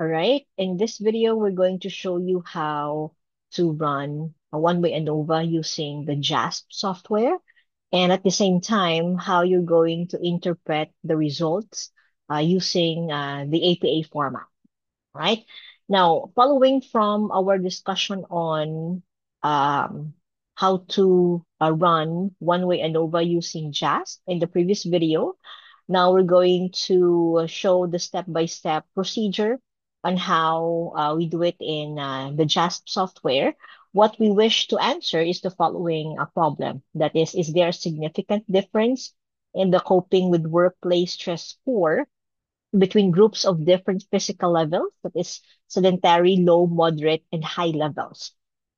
All right, in this video, we're going to show you how to run a one-way ANOVA using the JASP software, and at the same time, how you're going to interpret the results using the APA format, right? Now, following from our discussion on um, how to run one-way ANOVA using JASP in the previous video, now we're going to show the step-by-step procedure on how we do it in the JASP software. What we wish to answer is the following problem. That is there a significant difference in the coping with workplace stress score between groups of different physical levels, that is sedentary, low, moderate, and high levels?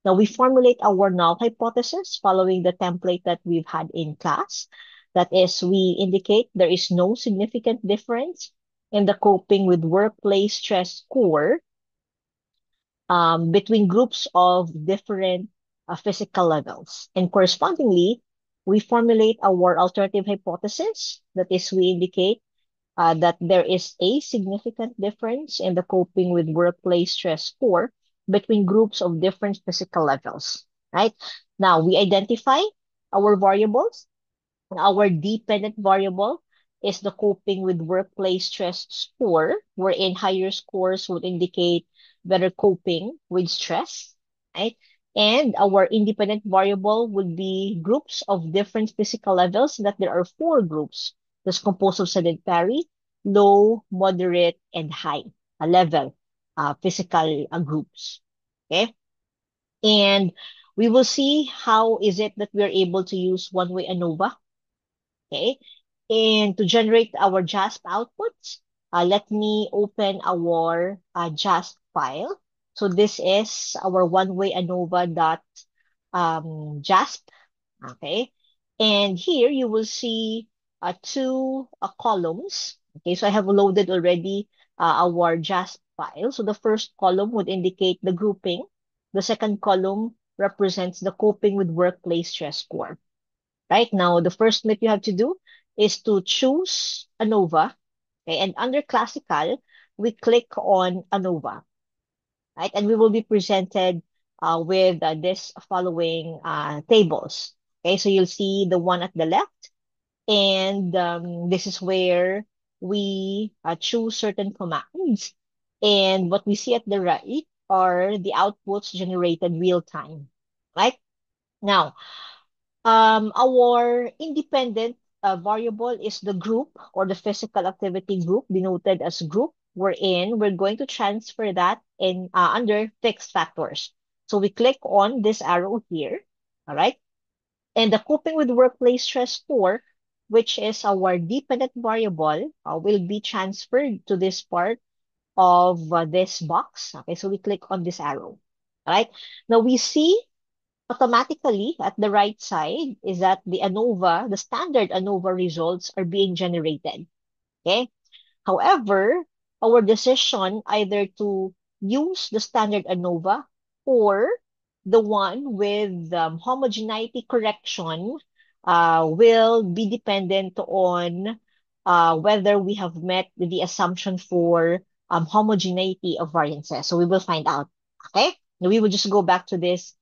Now we formulate our null hypothesis following the template that we've had in class. That is, we indicate there is no significant difference in the coping with workplace stress score between groups of different physical levels. And correspondingly, we formulate our alternative hypothesis. That is, we indicate that there is a significant difference in the coping with workplace stress score between groups of different physical levels, right? Now, we identify our variables. Our dependent variable is the coping with workplace stress score, wherein higher scores would indicate better coping with stress, right? And our independent variable would be groups of different physical levels, that there are four groups that's composed of sedentary, low, moderate, and high level physical groups. Okay. And we will see how is it that we're able to use one-way ANOVA. Okay. And to generate our JASP outputs, let me open our JASP file. So this is our one-way ANOVA dot JASP. Okay. And here you will see two columns. Okay. So I have loaded already our JASP file. So the first column would indicate the grouping. The second column represents the coping with workplace stress score. Right now, the first thing that you have to do is to choose ANOVA. Okay, and under classical, we click on ANOVA, right? And we will be presented with this following tables. Okay, so you'll see the one at the left, and this is where we choose certain commands. And what we see at the right are the outputs generated real time, right? Now, our independent variable is the group or the physical activity group denoted as group, wherein we're going to transfer that in under fixed factors. So we click on this arrow here, all right? And the coping with workplace stress score, which is our dependent variable, will be transferred to this part of this box. Okay, so we click on this arrow, all right? Now we see automatically at the right side is that the ANOVA, the standard ANOVA results are being generated. Okay. However, our decision either to use the standard ANOVA or the one with homogeneity correction will be dependent on whether we have met the assumption for homogeneity of variances. So we will find out. Okay. Now we will just go back to this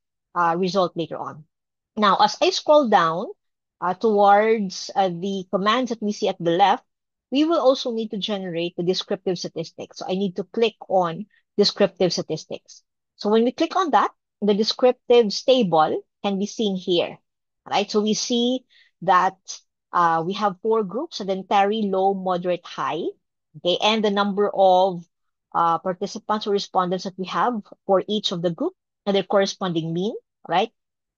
result later on. Now, as I scroll down towards the commands that we see at the left, we will also need to generate the descriptive statistics. So I need to click on descriptive statistics. So when we click on that, the descriptive table can be seen here, right? So we see that we have four groups: sedentary, low, moderate, high. Okay, and the number of participants or respondents that we have for each of the group and their corresponding mean, right?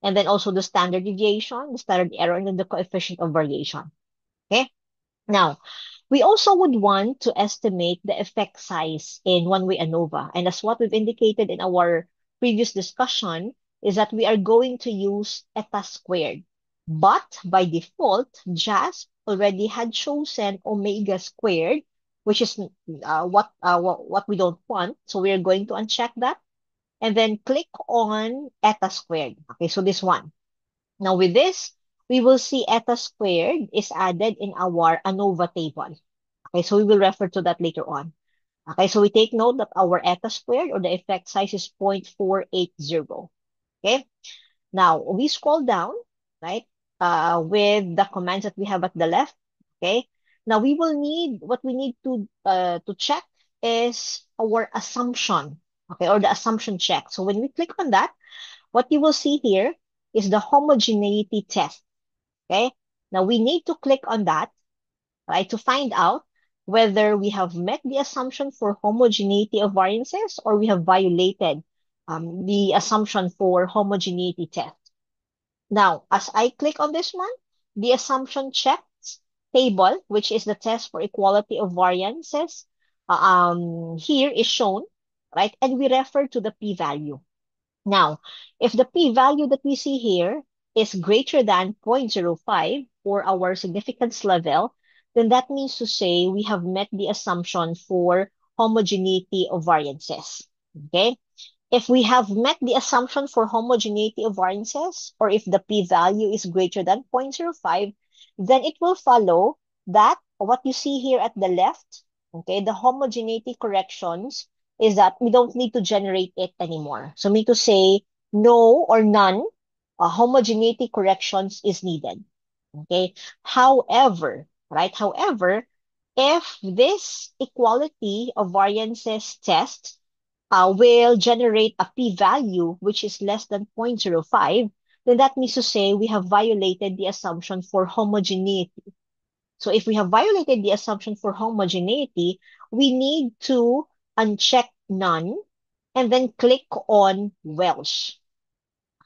And then also the standard deviation, the standard error, and then the coefficient of variation. Okay. Now, we also would want to estimate the effect size in one-way ANOVA. And as what we've indicated in our previous discussion, is that we are going to use eta squared. But by default, JASP already had chosen omega squared, which is what we don't want. So we are going to uncheck that and then click on eta squared. Okay, so this one. Now with this, we will see eta squared is added in our ANOVA table. Okay, so we will refer to that later on. Okay, so we take note that our eta squared or the effect size is 0.480. Okay, now we scroll down, right, with the commands that we have at the left. Okay, now we will need, what we need to check is our assumption, okay, or the assumption check. So when we click on that, what you will see here is the homogeneity test. Okay, now we need to click on that, right, to find out whether we have met the assumption for homogeneity of variances or we have violated the assumption for homogeneity test. Now, as I click on this one, the assumption checks table, which is the test for equality of variances, here is shown, right? And we refer to the p-value. Now, if the p-value that we see here is greater than 0.05 for our significance level, then that means to say we have met the assumption for homogeneity of variances. Okay? If we have met the assumption for homogeneity of variances, or if the p-value is greater than 0.05, then it will follow that what you see here at the left, okay, the homogeneity corrections, is that we don't need to generate it anymore. So mean to say no or none homogeneity corrections is needed. Okay. However, right? However, if this equality of variances test will generate a p-value which is less than 0.05, then that means to say we have violated the assumption for homogeneity. So if we have violated the assumption for homogeneity, we need to uncheck none and then click on Welsh.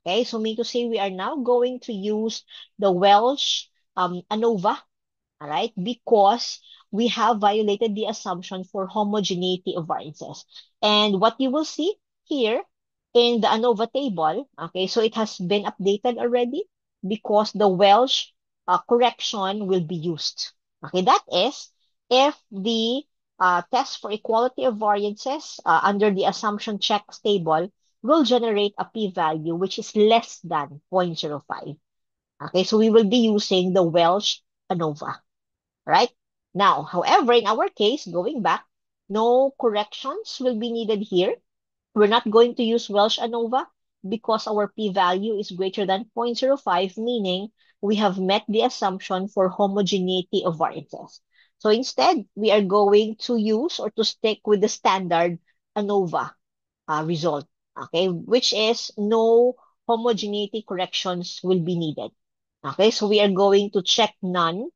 Okay, so mean to say we are now going to use the Welsh ANOVA, all right, because we have violated the assumption for homogeneity of variances. And what you will see here in the ANOVA table, okay, so it has been updated already because the Welsh correction will be used. Okay, that is if the test for equality of variances under the assumption checks table will generate a p-value which is less than 0.05. Okay, so we will be using the Welsh ANOVA. Right? Now, however, in our case, going back, no corrections will be needed here. We're not going to use Welsh ANOVA because our p-value is greater than 0.05, meaning we have met the assumption for homogeneity of variances. So instead, we are going to use or to stick with the standard ANOVA result, okay, which is no homogeneity corrections will be needed. Okay, so we are going to check none,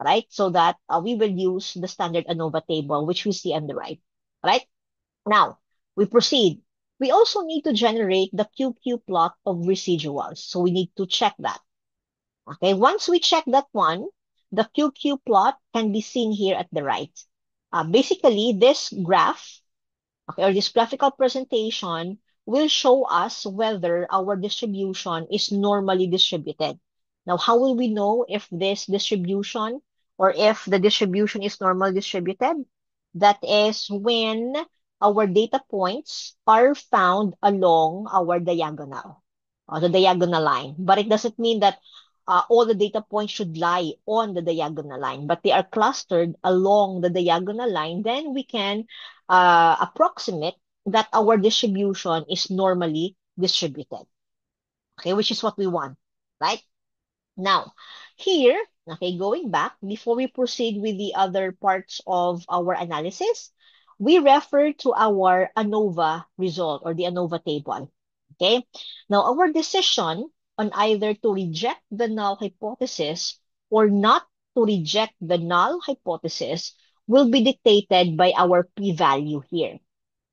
right? So that we will use the standard ANOVA table, which we see on the right, right? Now, we proceed. We also need to generate the QQ plot of residuals. So we need to check that. Okay, once we check that one, the QQ plot can be seen here at the right. Basically, this graph, okay, or this graphical presentation will show us whether our distribution is normally distributed. Now, how will we know if this distribution or if the distribution is normally distributed? That is when our data points are found along our diagonal, the diagonal line. But it doesn't mean that all the data points should lie on the diagonal line, but they are clustered along the diagonal line. Then we can approximate that our distribution is normally distributed, okay, which is what we want, right? Now, here, okay, going back, before we proceed with the other parts of our analysis, we refer to our ANOVA result or the ANOVA table, okay? Now, our decision on either to reject the null hypothesis or not to reject the null hypothesis will be dictated by our p-value here.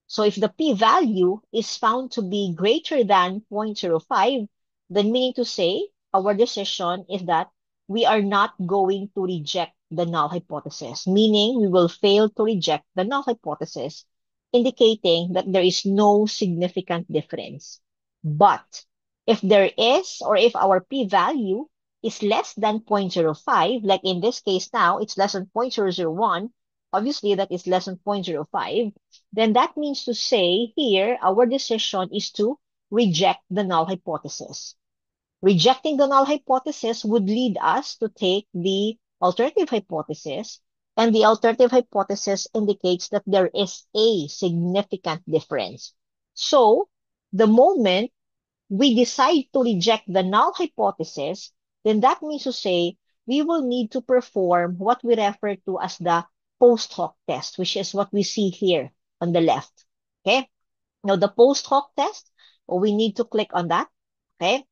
So if the p-value is found to be greater than 0.05, then meaning to say our decision is that we are not going to reject the null hypothesis, meaning we will fail to reject the null hypothesis, indicating that there is no significant difference. But if there is, or if our p-value is less than 0.05, like in this case now, it's less than 0.001, obviously that is less than 0.05, then that means to say here our decision is to reject the null hypothesis. Rejecting the null hypothesis would lead us to take the alternative hypothesis, And the alternative hypothesis indicates that there is a significant difference. So, the moment we decide to reject the null hypothesis, then that means to say we will need to perform what we refer to as the post hoc test, which is what we see here on the left. Okay. Now, the post hoc test, we need to click on that. Okay.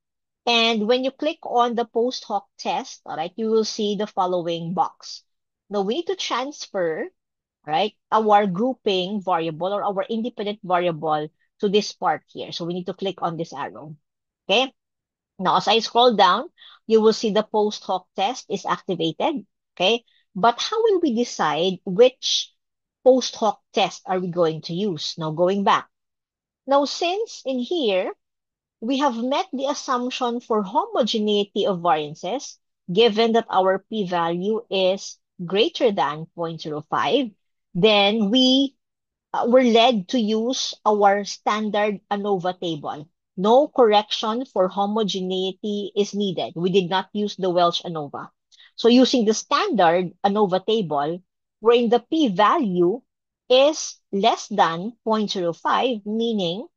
And when you click on the post hoc test, all right, you will see the following box. Now, we need to transfer, right, our grouping variable or our independent variable to this part here. So we need to click on this arrow. Okay. Now, as I scroll down, you will see the post hoc test is activated. Okay. But how will we decide which post hoc test are we going to use? Now, going back. Now, since in here, we have met the assumption for homogeneity of variances, given that our p-value is greater than 0.05, then we were led to use our standard ANOVA table. No correction for homogeneity is needed. We did not use the Welsh ANOVA. So using the standard ANOVA table, wherein the p-value is less than 0.05, meaning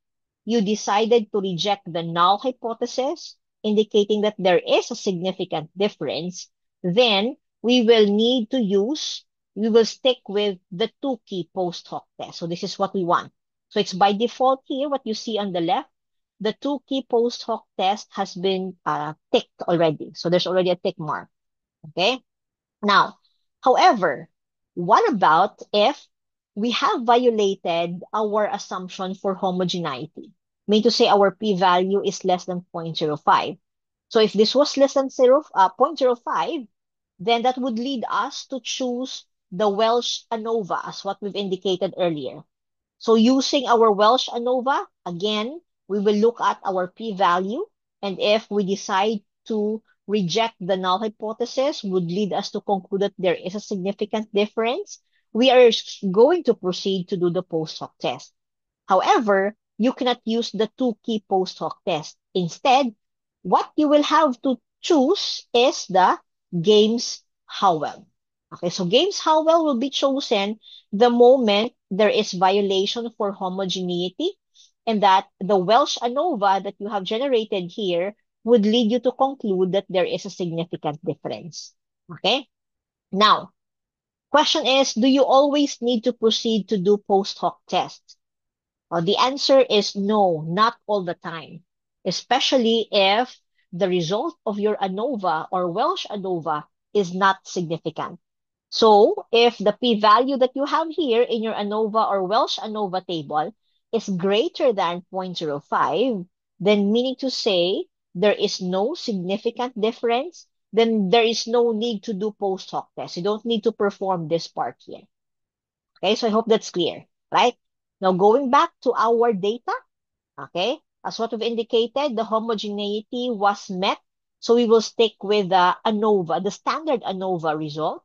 you decided to reject the null hypothesis, indicating that there is a significant difference, then we will stick with the two-key post hoc test. So this is what we want. So it's by default here, what you see on the left, the two-key post hoc test has been ticked already. So there's already a tick mark. Okay. Now, however, what about if we have violated our assumption for homogeneity? Mean to say our p-value is less than 0.05. So if this was less than 0.05, then that would lead us to choose the Welsh ANOVA as what we've indicated earlier. So using our Welsh ANOVA, again, we will look at our p-value, and if we decide to reject the null hypothesis would lead us to conclude that there is a significant difference, we are going to proceed to do the post hoc test. However, you cannot use the two-key post hoc test. Instead, what you will have to choose is the Games-Howell. Okay, so Games-Howell will be chosen the moment there is violation for homogeneity, and that the Welsh ANOVA that you have generated here would lead you to conclude that there is a significant difference. Okay? Now, question is, do you always need to proceed to do post hoc tests? Well, the answer is no, not all the time, especially if the result of your ANOVA or Welsh ANOVA is not significant. So if the p-value that you have here in your ANOVA or Welsh ANOVA table is greater than 0.05, then meaning to say there is no significant difference, then there is no need to do post hoc test. You don't need to perform this part here. Okay, so I hope that's clear, right? Now going back to our data, okay, as what we've indicated, the homogeneity was met. So we will stick with the ANOVA, the standard ANOVA result.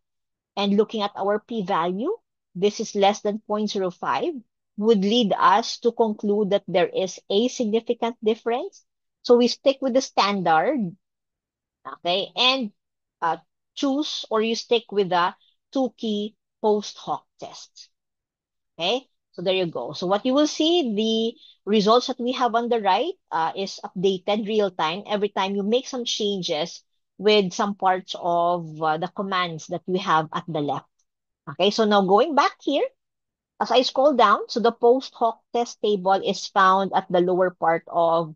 And looking at our p-value, this is less than 0.05, would lead us to conclude that there is a significant difference. So we stick with the standard, okay, and uh, choose or you stick with the two-key post hoc test. Okay, so there you go. So what you will see, the results that we have on the right is updated real time every time you make some changes with some parts of the commands that we have at the left. Okay, so now going back here, as I scroll down, so the post hoc test table is found at the lower part of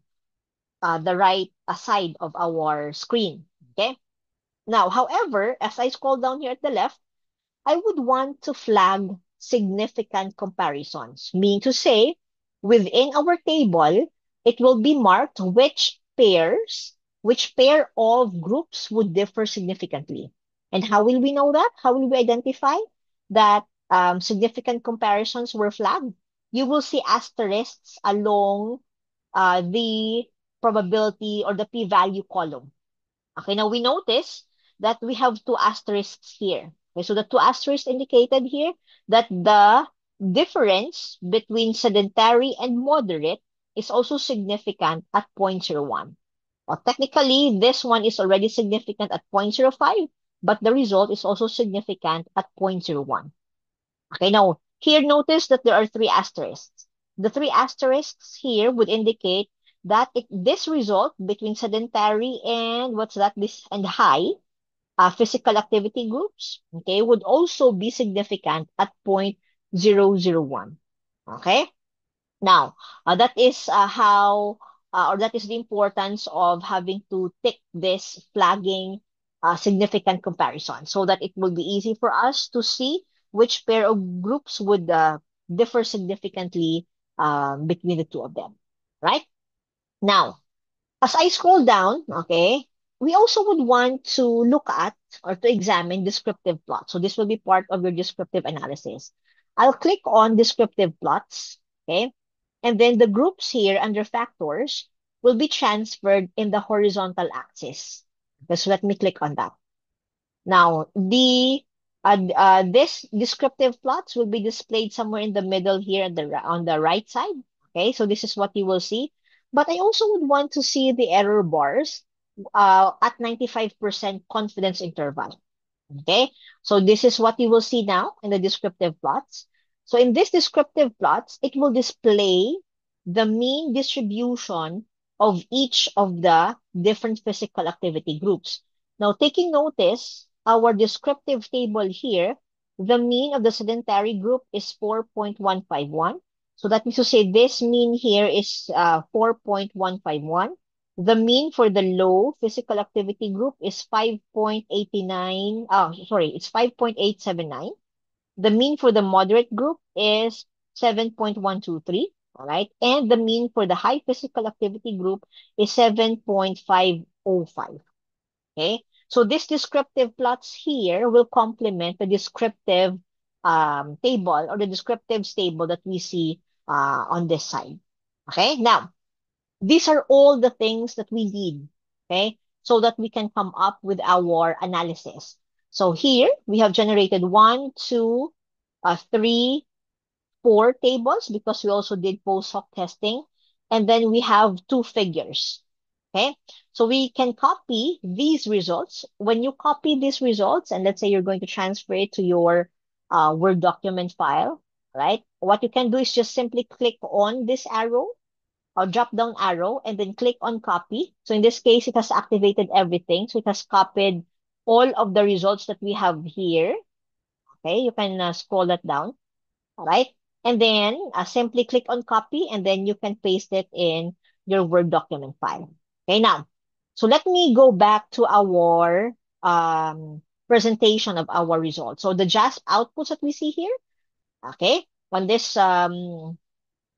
the right side of our screen. Okay, now, however, as I scroll down here at the left, I would want to flag significant comparisons, meaning to say, within our table, it will be marked which pair of groups would differ significantly. And how will we know that? How will we identify that significant comparisons were flagged? You will see asterisks along the probability or the p-value column. Okay, now we notice that we have two asterisks here. Okay, so the two asterisks indicated here that the difference between sedentary and moderate is also significant at 0.01. Well, technically, this one is already significant at 0.05, but the result is also significant at 0.01. Okay, now here notice that there are three asterisks. The three asterisks here would indicate that this result between sedentary and what's that, this and high physical activity groups, okay, would also be significant at 0.001. Okay, now that is how or that is the importance of having to tick this flagging significant comparison so that it will be easy for us to see which pair of groups would differ significantly between the two of them, right? Now, as I scroll down, okay, we also would want to look at or to examine descriptive plots. So this will be part of your descriptive analysis. I'll click on descriptive plots, okay, and then the groups here under factors will be transferred in the horizontal axis. Okay, so let me click on that. Now, this descriptive plots will be displayed somewhere in the middle here on the right side. Okay, so this is what you will see. But I also would want to see the error bars at 95% confidence interval. Okay, so this is what you will see now in the descriptive plots. So in this descriptive plots, it will display the mean distribution of each of the different physical activity groups. Now, taking notice, our descriptive table here, the mean of the sedentary group is 4.151. So that means to say this mean here is 4.151. The mean for the low physical activity group is 5.89. Oh, sorry, it's 5.879. The mean for the moderate group is 7.123. All right. And the mean for the high physical activity group is 7.505. Okay. So this descriptive plots here will complement the descriptive table or the descriptive table that we see on this side. Okay. Now, these are all the things that we need, okay, so that we can come up with our analysis. So here we have generated one, two, three, four tables because we also did post hoc testing. And then we have two figures. Okay, so we can copy these results. When you copy these results, and let's say you're going to transfer it to your Word document file, right? What you can do is just simply click on this arrow or drop down arrow and then click on copy. So in this case, it has activated everything. So it has copied all of the results that we have here. Okay, you can scroll that down. All right. And then simply click on copy and then you can paste it in your Word document file. Okay, now, so let me go back to our presentation of our results. So the JASP outputs that we see here, okay, on this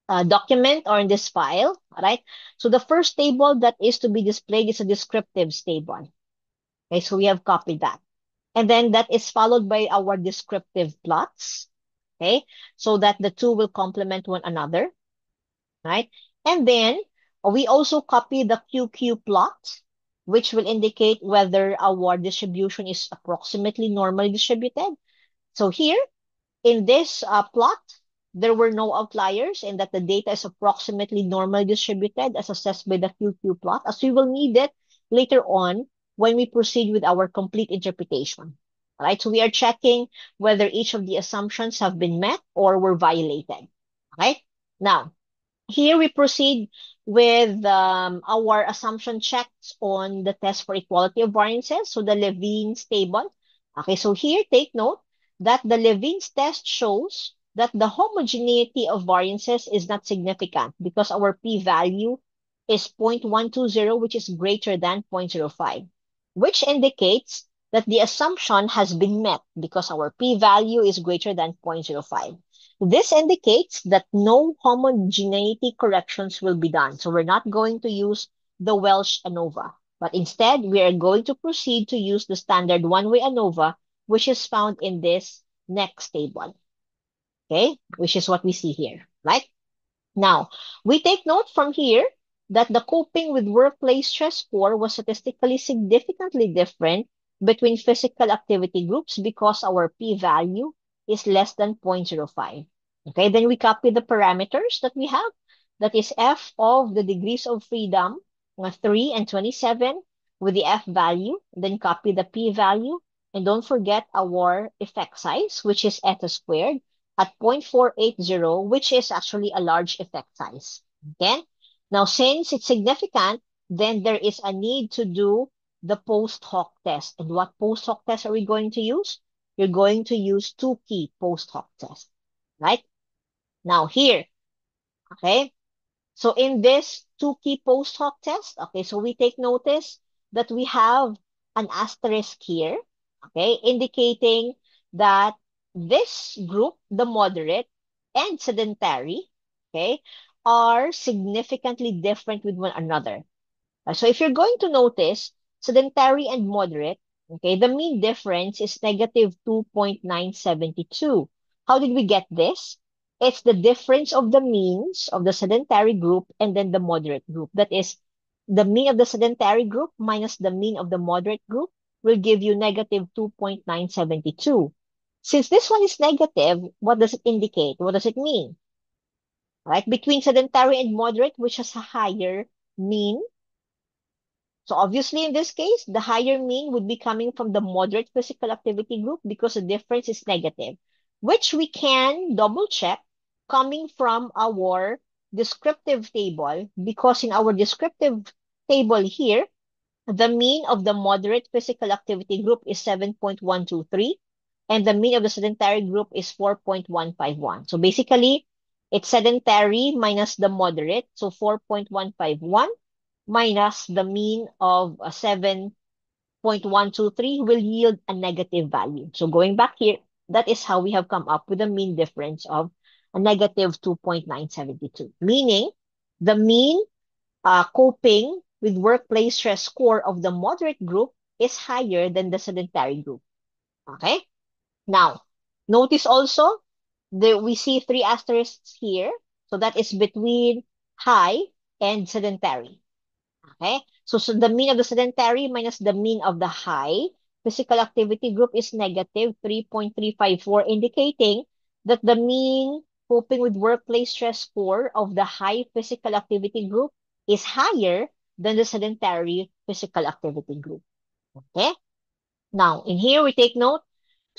document or in this file, all right? So the first table that is to be displayed is a descriptive table. Okay, so we have copied that. And then that is followed by our descriptive plots, okay? So that the two will complement one another, right? And then we also copy the QQ plot, which will indicate whether our distribution is approximately normally distributed. So here, in this plot, there were no outliers and that the data is approximately normally distributed as assessed by the QQ plot, as we will need it later on when we proceed with our complete interpretation. All right, so we are checking whether each of the assumptions have been met or were violated. All right, now here we proceed with our assumption checks on the test for equality of variances, so the Levene's table. Okay, so here take note that the Levene's test shows that the homogeneity of variances is not significant because our p-value is 0.120, which is greater than 0.05, which indicates that the assumption has been met because our p-value is greater than 0.05. This indicates that no homogeneity corrections will be done. So we're not going to use the Welsh ANOVA, but instead we are going to proceed to use the standard one-way ANOVA, which is found in this next table, okay, which is what we see here, right? Now, we take note from here that the coping with workplace stress score was statistically significantly different between physical activity groups because our p-value is less than 0.05. Okay, then we copy the parameters that we have. That is f of the degrees of freedom, 3 and 27 with the f value. Then copy the p-value. And don't forget our effect size, which is eta squared at 0.480, which is actually a large effect size. Okay? Now, since it's significant, then there is a need to do the post hoc test. And what post hoc test are we going to use? You're going to use Tukey post hoc test, right? Now here, okay? So in this Tukey post hoc test, okay, so we take notice that we have an asterisk here, okay, indicating that this group, the moderate and sedentary, okay, are significantly different with one another. So if you're going to notice, sedentary and moderate, okay, the mean difference is negative 2.972. How did we get this? It's the difference of the means of the sedentary group and then the moderate group. That is, the mean of the sedentary group minus the mean of the moderate group will give you negative 2.972. Since this one is negative, what does it indicate? What does it mean? Right? Between sedentary and moderate, which has a higher mean, so obviously, in this case, the higher mean would be coming from the moderate physical activity group because the difference is negative, which we can double check coming from our descriptive table, because in our descriptive table here, the mean of the moderate physical activity group is 7.123, and the mean of the sedentary group is 4.151. So basically, it's sedentary minus the moderate, so 4.151 minus the mean of 7.123 will yield a negative value. So going back here, that is how we have come up with a mean difference of a negative 2.972, meaning the mean coping with workplace stress score of the moderate group is higher than the sedentary group. Okay? Now, notice also that we see three asterisks here. So that is between high and sedentary. Okay? So the mean of the sedentary minus the mean of the high physical activity group is negative 3.354, indicating that the mean coping with workplace stress score of the high physical activity group is higher than the sedentary physical activity group. Okay? Now, in here, we take note,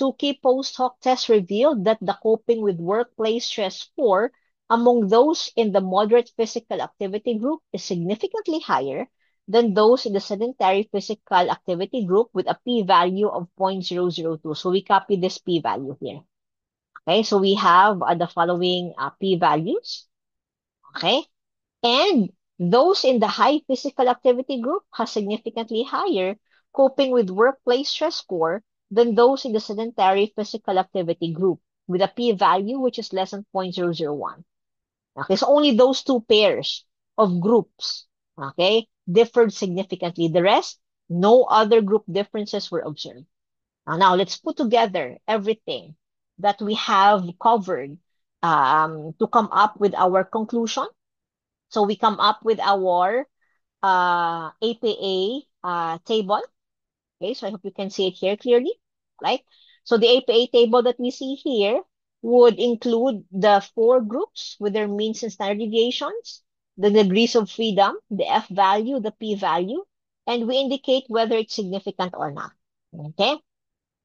Tukey post hoc tests revealed that the coping with workplace stress score among those in the moderate physical activity group is significantly higher than those in the sedentary physical activity group with a p-value of 0.002. So we copy this p-value here. Okay, so we have the following p-values. Okay, and those in the high physical activity group has significantly higher coping with workplace stress score than those in the sedentary physical activity group with a p-value which is less than 0.001. Okay, so only those two pairs of groups, okay, differed significantly. The rest, no other group differences were observed. Now let's put together everything that we have covered to come up with our conclusion. So we come up with our APA table. Okay, so I hope you can see it here clearly, right? So the APA table that we see here would include the four groups with their means and standard deviations, the degrees of freedom, the F value, the P value, and we indicate whether it's significant or not. Okay?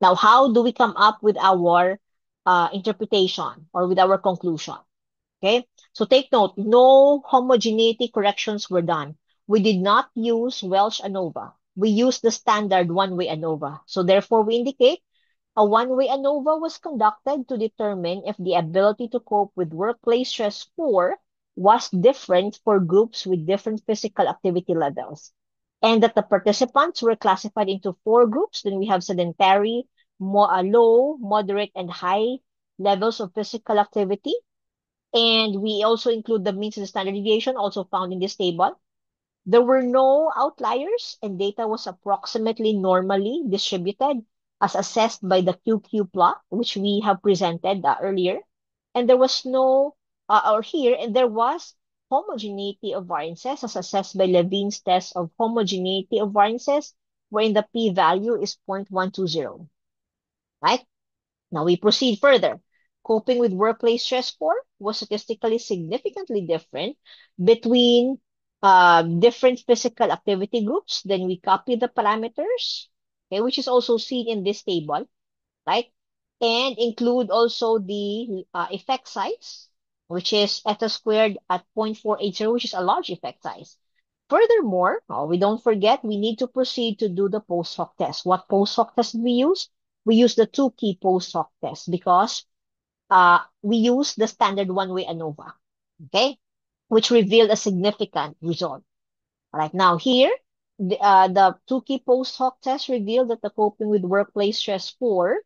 Now, how do we come up with our interpretation or with our conclusion? Okay, so take note, no homogeneity corrections were done. We did not use Welsh ANOVA. We used the standard one-way ANOVA. So therefore, we indicate a one-way ANOVA was conducted to determine if the ability to cope with workplace stress score was different for groups with different physical activity levels. And that the participants were classified into four groups. Then we have sedentary, low, moderate, and high levels of physical activity. And we also include the means and standard deviation also found in this table. There were no outliers and data was approximately normally distributed as assessed by the QQ plot, which we have presented earlier. And there was no, and there was homogeneity of variances as assessed by Levine's test of homogeneity of variances, wherein the p-value is 0.120, right? Now we proceed further. Coping with workplace stress score was statistically significantly different between different physical activity groups. Then we copy the parameters. okay, which is also seen in this table, right? And include also the effect size, which is eta squared at 0.480, which is a large effect size. Furthermore, we don't forget, we need to proceed to do the post hoc test. What post hoc test do we use? We use the Tukey post hoc test because we use the standard one-way ANOVA, okay, which revealed a significant result. Right now here, the Tukey post hoc test revealed that the coping with workplace stress score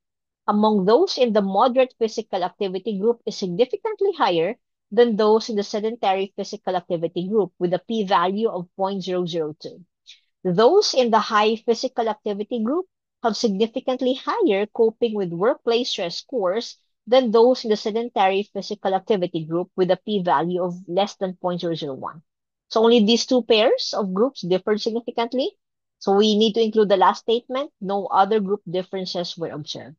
among those in the moderate physical activity group is significantly higher than those in the sedentary physical activity group with a p-value of 0.002. Those in the high physical activity group have significantly higher coping with workplace stress scores than those in the sedentary physical activity group with a p-value of less than 0.001. So only these two pairs of groups differed significantly. So we need to include the last statement. No other group differences were observed.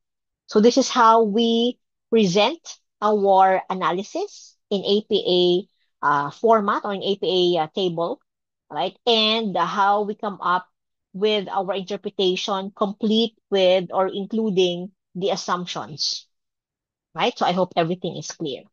So this is how we present our analysis in APA format or in APA table, right? And how we come up with our interpretation complete with or including the assumptions, right? So I hope everything is clear.